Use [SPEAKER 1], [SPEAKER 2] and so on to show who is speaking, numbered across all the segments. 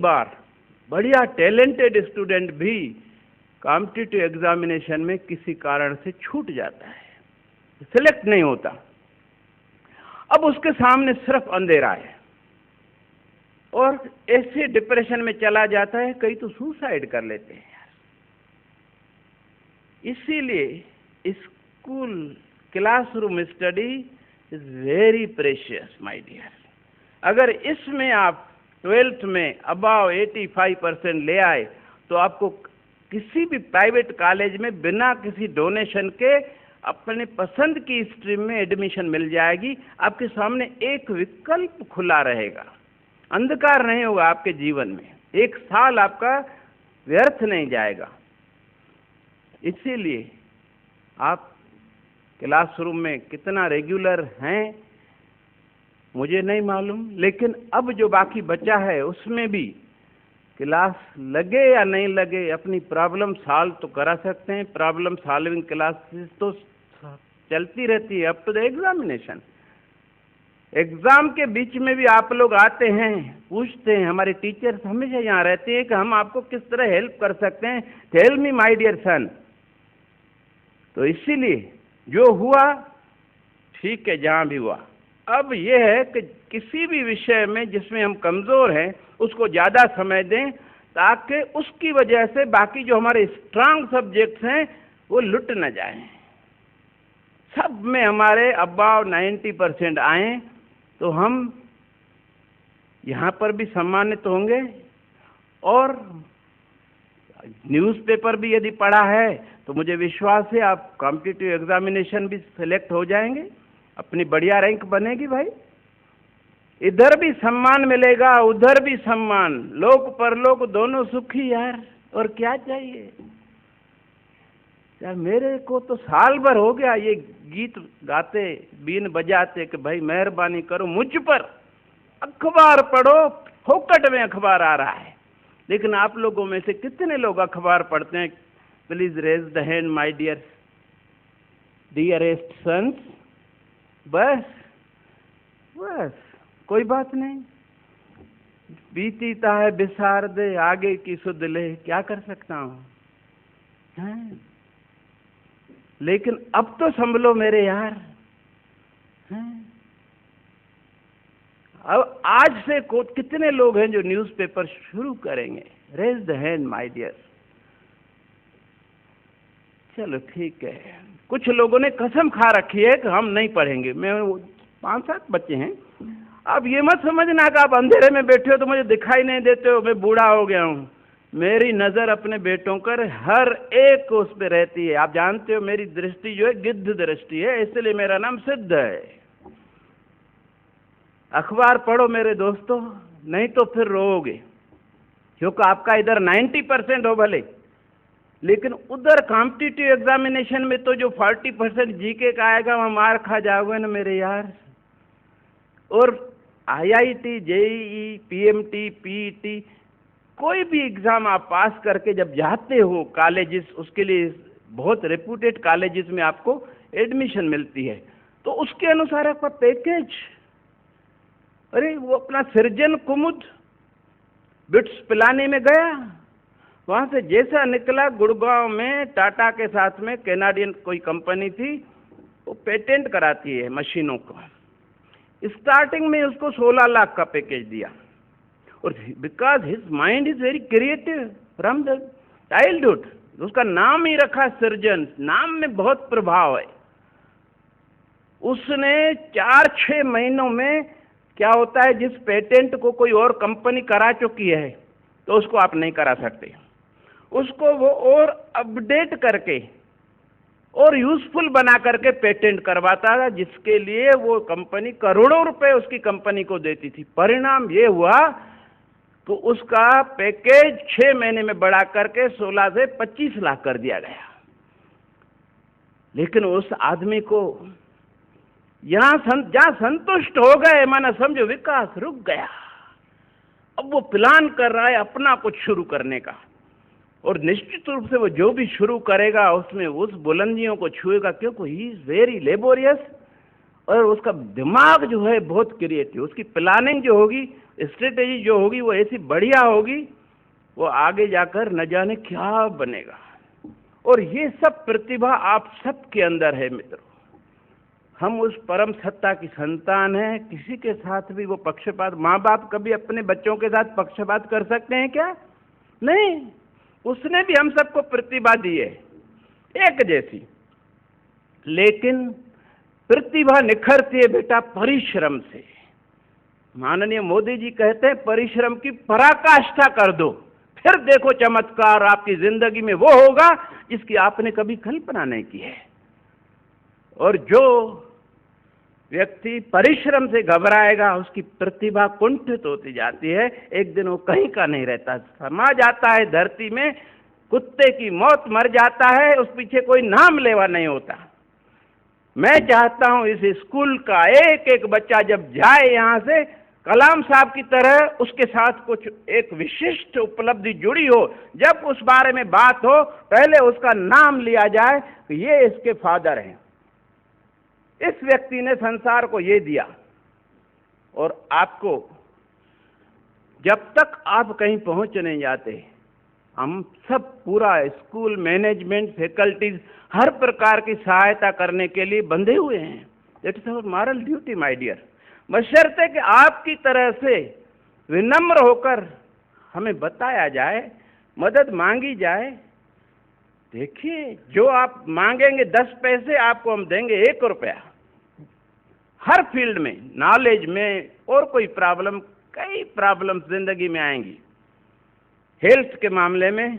[SPEAKER 1] बार बढ़िया talented student भी competitive examination में किसी कारण से छूट जाता है, सिलेक्ट नहीं होता। अब उसके सामने सिर्फ अंधेरा है और ऐसे डिप्रेशन में चला जाता है, कई तो सुसाइड कर लेते हैं यार। इसीलिए school classroom study is very precious my dear. अगर इसमें आप 12th में अबाव 85% ले आए तो आपको किसी भी प्राइवेट कॉलेज में बिना किसी डोनेशन के अपने पसंद की स्ट्रीम में एडमिशन मिल जाएगी। आपके सामने एक विकल्प खुला रहेगा, अंधकार नहीं होगा आपके जीवन में, एक साल आपका व्यर्थ नहीं जाएगा। इसीलिए आप क्लासरूम में कितना रेगुलर हैं मुझे नहीं मालूम, लेकिन अब जो बाकी बचा है उसमें भी क्लास लगे या नहीं लगे अपनी प्रॉब्लम सॉल्व तो करा सकते हैं। प्रॉब्लम सॉल्विंग क्लासेस तो चलती रहती है up to the examination. Exam के बीच में भी आप लोग आते हैं, पूछते हैं, हमारे टीचर्स हमेशा यहाँ रहते हैं कि हम आपको किस तरह हेल्प कर सकते हैं, tell me my dear son. तो इसीलिए जो हुआ ठीक है, जहाँ भी हुआ। अब यह है कि किसी भी विषय में जिसमें हम कमज़ोर हैं उसको ज़्यादा समय दें, ताकि उसकी वजह से बाकी जो हमारे स्ट्रांग सब्जेक्ट्स हैं वो लुट न जाएं। सब में हमारे अबाव 90% आए तो हम यहाँ पर भी सम्मानित होंगे। और न्यूज़पेपर भी यदि पढ़ा है तो मुझे विश्वास है आप कॉम्पिटिटिव एग्जामिनेशन भी सिलेक्ट हो जाएंगे, अपनी बढ़िया रैंक बनेगी भाई। इधर भी सम्मान मिलेगा, उधर भी सम्मान, लोक परलोक दोनों सुखी यार, और क्या चाहिए यार। मेरे को तो साल भर हो गया ये गीत गाते, बीन बजाते कि भाई मेहरबानी करो मुझ पर, अखबार पढ़ो, फोकट में अखबार आ रहा है। लेकिन आप लोगों में से कितने लोग अखबार पढ़ते हैं? Please raise the hand my dear dearest sons. बस बस कोई बात नहीं, बीतीता है बिसार दे, आगे की सुध ले, क्या कर सकता हूं। लेकिन अब तो संभलो मेरे यार। अब आज से कितने लोग हैं जो न्यूज़पेपर शुरू करेंगे? Raise the hand my dear. चलो ठीक है, कुछ लोगों ने कसम खा रखी है कि हम नहीं पढ़ेंगे। मैं 5-7 बच्चे हैं। अब ये मत समझना कि आप अंधेरे में बैठे हो तो मुझे दिखाई नहीं देते हो, मैं बूढ़ा हो गया हूँ। मेरी नज़र अपने बेटों पर हर एक उस पर रहती है। आप जानते हो मेरी दृष्टि जो है गिद्ध दृष्टि है, इसलिए मेरा नाम सिद्ध है। अखबार पढ़ो मेरे दोस्तों, नहीं तो फिर रोओगे, क्योंकि आपका इधर 90% हो भले, लेकिन उधर कॉम्पिटिटिव एग्जामिनेशन में तो जो 40% जीके का आएगा वहाँ मार खा जाओगे ना मेरे यार। और IIT, JEE, PMT, PET, कोई भी एग्ज़ाम आप पास करके जब जाते हो कॉलेजेस, उसके लिए बहुत रेप्यूटेड कॉलेजेस में आपको एडमिशन मिलती है, तो उसके अनुसार आपका पैकेज, अरे वो अपना सृजन कुमुद बिट्स पिलाने में गया, वहाँ से जैसा निकला, गुड़गांव में टाटा के साथ में कैनेडियन कोई कंपनी थी, वो पेटेंट कराती है मशीनों को। स्टार्टिंग में उसको 16 लाख का पैकेज दिया, और because his mind is very creative from the childhood, उसका नाम ही रखा सृजन, नाम में बहुत प्रभाव है। उसने 4-6 महीनों में, क्या होता है जिस पेटेंट को कोई और कंपनी करा चुकी है तो उसको आप नहीं करा सकते, उसको वो और अपडेट करके और यूजफुल बना करके पेटेंट करवाता था, जिसके लिए वो कंपनी करोड़ों रुपए उसकी कंपनी को देती थी। परिणाम ये हुआ तो उसका पैकेज 6 महीने में बढ़ा करके 16 से 25 लाख कर दिया गया। लेकिन उस आदमी को जहां संतुष्ट हो गए, माना समझो विकास रुक गया। अब वो प्लान कर रहा है अपना कुछ शुरू करने का, और निश्चित रूप से वो जो भी शुरू करेगा उसमें उस बुलंदियों को छुएगा, क्योंकि ही इज वेरी लेबोरियस, और उसका दिमाग जो है बहुत क्रिएटिव, उसकी प्लानिंग जो होगी स्ट्रेटेजी जो होगी वो ऐसी बढ़िया होगी, वो आगे जाकर न जाने क्या बनेगा। और ये सब प्रतिभा आप सबके अंदर है मित्रों। हम उस परम सत्ता की संतान हैं। किसी के साथ भी वो पक्षपात, माँ बाप कभी अपने बच्चों के साथ पक्षपात कर सकते हैं क्या? नहीं। उसने भी हम सबको प्रतिभा दी है एक जैसी, लेकिन प्रतिभा निखरती है बेटा परिश्रम से। माननीय मोदी जी कहते हैं परिश्रम की पराकाष्ठा कर दो, फिर देखो चमत्कार आपकी जिंदगी में वो होगा जिसकी आपने कभी कल्पना नहीं की है। और जो व्यक्ति परिश्रम से घबराएगा उसकी प्रतिभा कुंठित होती जाती है, एक दिन वो कहीं का नहीं रहता, समा जाता है धरती में, कुत्ते की मौत मर जाता है, उस पीछे कोई नाम लेवा नहीं होता। मैं चाहता हूं इस स्कूल का एक एक बच्चा जब जाए यहाँ से, कलाम साहब की तरह उसके साथ कुछ एक विशिष्ट उपलब्धि जुड़ी हो, जब उस बारे में बात हो पहले उसका नाम लिया जाए कि ये इसके फादर हैं, इस व्यक्ति ने संसार को ये दिया। और आपको जब तक आप कहीं पहुंच नहीं जाते, हम सब पूरा स्कूल मैनेजमेंट फैकल्टीज हर प्रकार की सहायता करने के लिए बंधे हुए हैं। That is our moral duty my dear, बशर्ते कि आपकी तरह से विनम्र होकर हमें बताया जाए, मदद मांगी जाए। देखिए, जो आप मांगेंगे 10 पैसे, आपको हम देंगे 1 रुपया। हर फील्ड में, नॉलेज में, और कोई प्रॉब्लम, कई प्रॉब्लम जिंदगी में आएंगी। हेल्थ के मामले में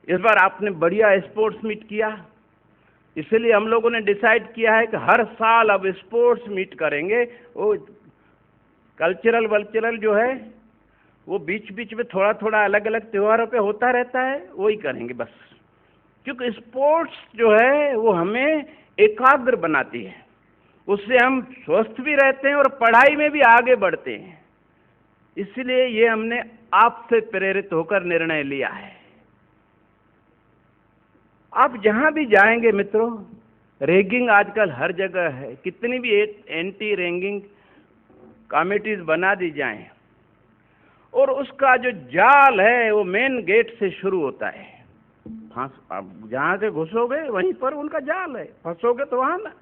[SPEAKER 1] इस बार आपने बढ़िया स्पोर्ट्स मीट किया, इसलिए हम लोगों ने डिसाइड किया है कि हर साल अब स्पोर्ट्स मीट करेंगे। वो कल्चरल जो है वो बीच बीच में थोड़ा थोड़ा अलग अलग त्योहारों पे होता रहता है, वही करेंगे बस। क्योंकि स्पोर्ट्स जो है वो हमें एकाग्र बनाती है, उससे हम स्वस्थ भी रहते हैं और पढ़ाई में भी आगे बढ़ते हैं। इसलिए ये हमने आपसे प्रेरित होकर निर्णय लिया है। आप जहां भी जाएंगे मित्रों, रैगिंग आजकल हर जगह है, कितनी भी एंटी रैगिंग कमेटीज बना दी जाएं, और उसका जो जाल है वो मेन गेट से शुरू होता है। आप जहां से घुसोगे वहीं पर उनका जाल है, फंसोगे तो वहां ना।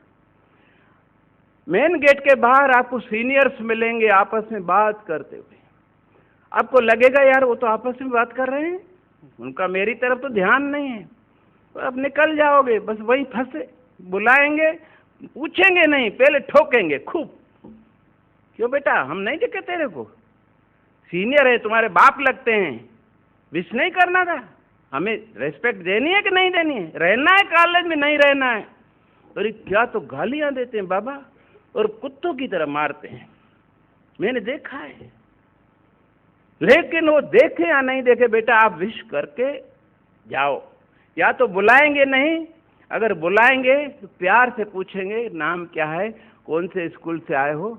[SPEAKER 1] मेन गेट के बाहर आपको सीनियर्स मिलेंगे आपस में बात करते हुए, आपको लगेगा यार वो तो आपस में बात कर रहे हैं, उनका मेरी तरफ तो ध्यान नहीं है। तो अब निकल जाओगे, बस वही फंसे। बुलाएंगे, पूछेंगे नहीं, पहले ठोकेंगे खूब। क्यों बेटा, हम नहीं दिखे तेरे को? सीनियर है, तुम्हारे बाप लगते हैं, विश नहीं करना था? हमें रेस्पेक्ट देनी है कि नहीं देनी है? रहना है कॉलेज में, नहीं रहना है? अरे क्या तो गालियां देते हैं बाबा, और कुत्तों की तरह मारते हैं, मैंने देखा है। लेकिन वो देखे या नहीं देखे बेटा, आप विश करके जाओ। या तो बुलाएंगे नहीं, अगर बुलाएंगे तो प्यार से पूछेंगे नाम क्या है, कौन से स्कूल से आए हो,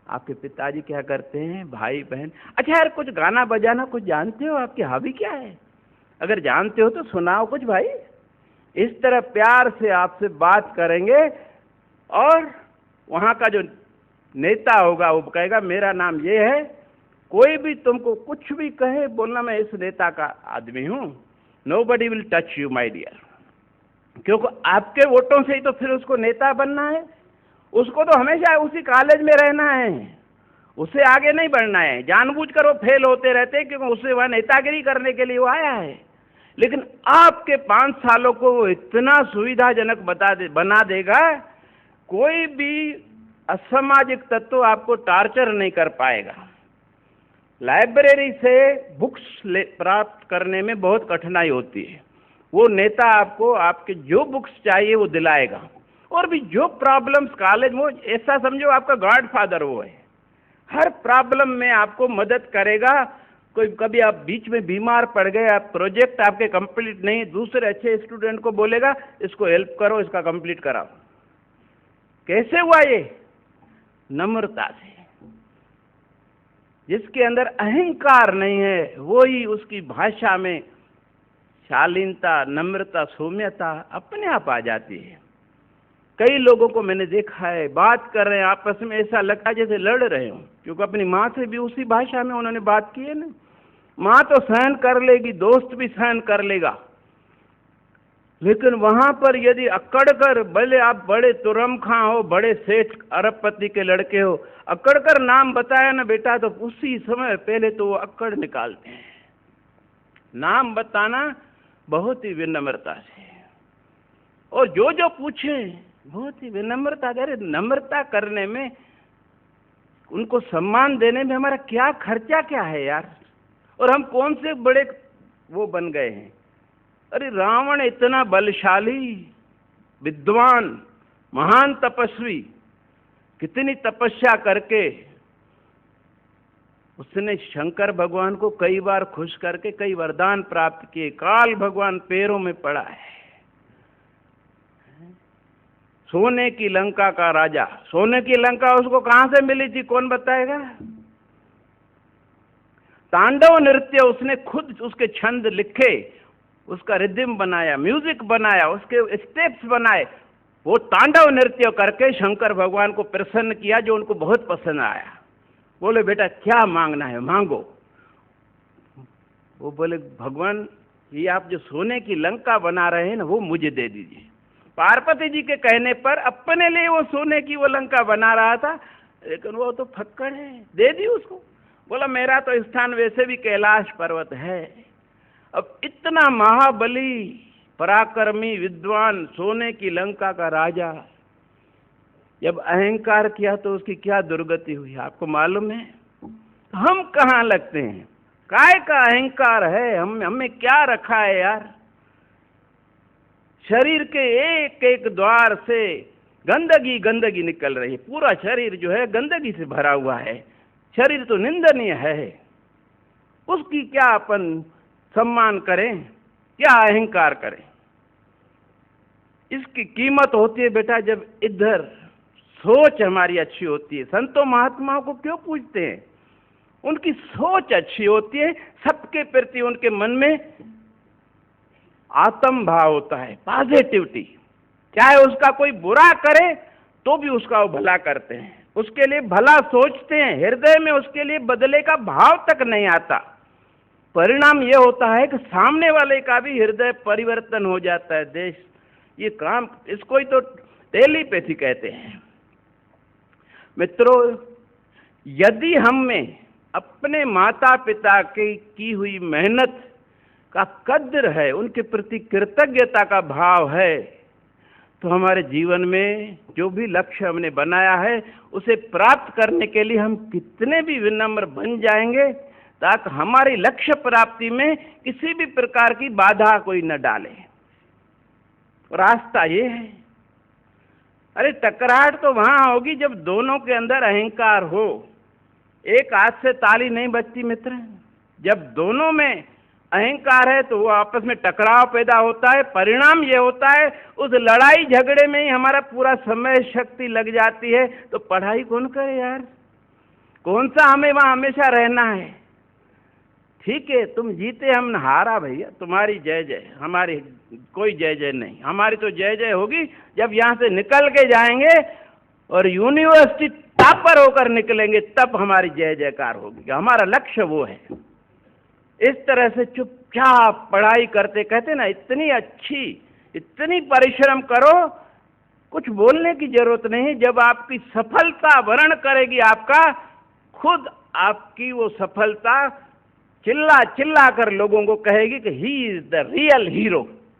[SPEAKER 1] आपके पिताजी क्या करते हैं, भाई बहन, अच्छा यार कुछ गाना बजाना कुछ जानते हो, आपकी हॉबी क्या है, अगर जानते हो तो सुनाओ कुछ भाई। इस तरह प्यार से आपसे बात करेंगे, और वहाँ का जो नेता होगा वो कहेगा मेरा नाम ये है। कोई भी तुमको कुछ भी कहे, बोलना मैं इस नेता का आदमी हूँ। Nobody will touch you my dear, क्योंकि आपके वोटों से ही तो फिर उसको नेता बनना है। उसको तो हमेशा उसी कॉलेज में रहना है, उससे आगे नहीं बढ़ना है। जानबूझकर वो फेल होते रहते हैं क्योंकि उससे वह नेतागिरी करने के लिए वो आया है। लेकिन आपके 5 सालों को वो इतना सुविधाजनक बना देगा, कोई भी असामाजिक तत्व आपको टार्चर नहीं कर पाएगा। लाइब्रेरी से बुक्स प्राप्त करने में बहुत कठिनाई होती है, वो नेता आपको आपके जो बुक्स चाहिए वो दिलाएगा। और भी जो प्रॉब्लम्स कॉलेज में, ऐसा समझो आपका गॉडफादर वो है, हर प्रॉब्लम में आपको मदद करेगा। कोई कभी आप बीच में बीमार पड़ गए, आप प्रोजेक्ट आपके कंप्लीट नहीं, दूसरे अच्छे स्टूडेंट को बोलेगा इसको हेल्प करो, इसका कंप्लीट कराओ। कैसे हुआ ये? नम्रता से। जिसके अंदर अहंकार नहीं है, वो ही उसकी भाषा में शालीनता, नम्रता, सौम्यता अपने आप आ जाती है। कई लोगों को मैंने देखा है, बात कर रहे हैं आपस में, ऐसा लगता है जैसे लड़ रहे हो, क्योंकि अपनी माँ से भी उसी भाषा में उन्होंने बात की है ना। माँ तो सहन कर लेगी, दोस्त भी सहन कर लेगा, लेकिन वहां पर यदि अकड़ कर, भले आप बड़े तुरम खां हो, बड़े सेठ अरबपति के लड़के हो, अकड़ कर नाम बताया ना बेटा, तो उसी समय पहले तो वो अकड़ निकालते हैं। नाम बताना बहुत ही विनम्रता से, और जो जो पूछे बहुत ही विनम्रता। अरे नम्रता करने में, उनको सम्मान देने में हमारा क्या खर्चा क्या है यार, और हम कौन से बड़े वो बन गए हैं। अरे रावण इतना बलशाली, विद्वान, महान तपस्वी, कितनी तपस्या करके उसने शंकर भगवान को कई बार खुश करके कई वरदान प्राप्त किए। काल भगवान पैरों में पड़ा है। सोने की लंका का राजा, सोने की लंका उसको कहां से मिली थी, कौन बताएगा। तांडव नृत्य उसने खुद, उसके छंद लिखे, उसका रिदम बनाया, म्यूजिक बनाया, उसके स्टेप्स बनाए। वो तांडव नृत्य करके शंकर भगवान को प्रसन्न किया, जो उनको बहुत पसंद आया। बोले बेटा क्या मांगना है, मांगो। वो बोले भगवान, ये आप जो सोने की लंका बना रहे हैं ना, वो मुझे दे दीजिए। पार्वती जी के कहने पर अपने लिए वो सोने की वो लंका बना रहा था, लेकिन वो तो फक्कड़ है, दे दी उसको। बोला मेरा तो स्थान वैसे भी कैलाश पर्वत है। अब इतना महाबली, पराक्रमी, विद्वान, सोने की लंका का राजा जब अहंकार किया तो उसकी क्या दुर्गति हुई आपको मालूम है। हम कहाँ लगते हैं, काय का अहंकार है, हमें क्या रखा है यार। शरीर के एक एक द्वार से गंदगी गंदगी निकल रही है, पूरा शरीर जो है गंदगी से भरा हुआ है। शरीर तो निंदनीय है, उसकी क्या अपन सम्मान करें, क्या अहंकार करें। इसकी कीमत होती है बेटा जब इधर सोच हमारी अच्छी होती है। संतों महात्माओं को क्यों पूछते हैं, उनकी सोच अच्छी होती है, सबके प्रति उनके मन में आत्म भाव होता है, पॉजिटिविटी। चाहे उसका कोई बुरा करे तो भी उसका वो भला करते हैं, उसके लिए भला सोचते हैं, हृदय में उसके लिए बदले का भाव तक नहीं आता। परिणाम ये होता है कि सामने वाले का भी हृदय परिवर्तन हो जाता है। देश ये काम, इसको ही तो टेलीपैथी कहते हैं। मित्रों, यदि हम में अपने माता पिता की हुई मेहनत का कद्र है, उनके प्रति कृतज्ञता का भाव है, तो हमारे जीवन में जो भी लक्ष्य हमने बनाया है उसे प्राप्त करने के लिए हम कितने भी विनम्र बन जाएंगे, ताकि हमारी लक्ष्य प्राप्ति में किसी भी प्रकार की बाधा कोई न डाले। रास्ता ये है। अरे टकराहट तो वहां होगी जब दोनों के अंदर अहंकार हो। एक हाथ से ताली नहीं बजती मित्र। जब दोनों में अहंकार है तो वो आपस में टकराव पैदा होता है। परिणाम ये होता है उस लड़ाई झगड़े में ही हमारा पूरा समय शक्ति लग जाती है। तो पढ़ाई कौन करे यार, कौन सा हमें वहां हमेशा रहना है। ठीक है, तुम जीते हम हारा, भैया तुम्हारी जय जय, हमारी कोई जय जय नहीं। हमारी तो जय जय होगी जब यहाँ से निकल के जाएंगे और यूनिवर्सिटी टॉपर होकर निकलेंगे, तब हमारी जय जयकार होगी। हमारा लक्ष्य वो है। इस तरह से चुपचाप पढ़ाई करते, कहते ना इतनी अच्छी, इतनी परिश्रम करो, कुछ बोलने की जरूरत नहीं। जब आपकी सफलता वर्ण करेगी आपका, खुद आपकी वो सफलता चिल्ला चिल्ला कर लोगों को कहेगी कि he is the real hero.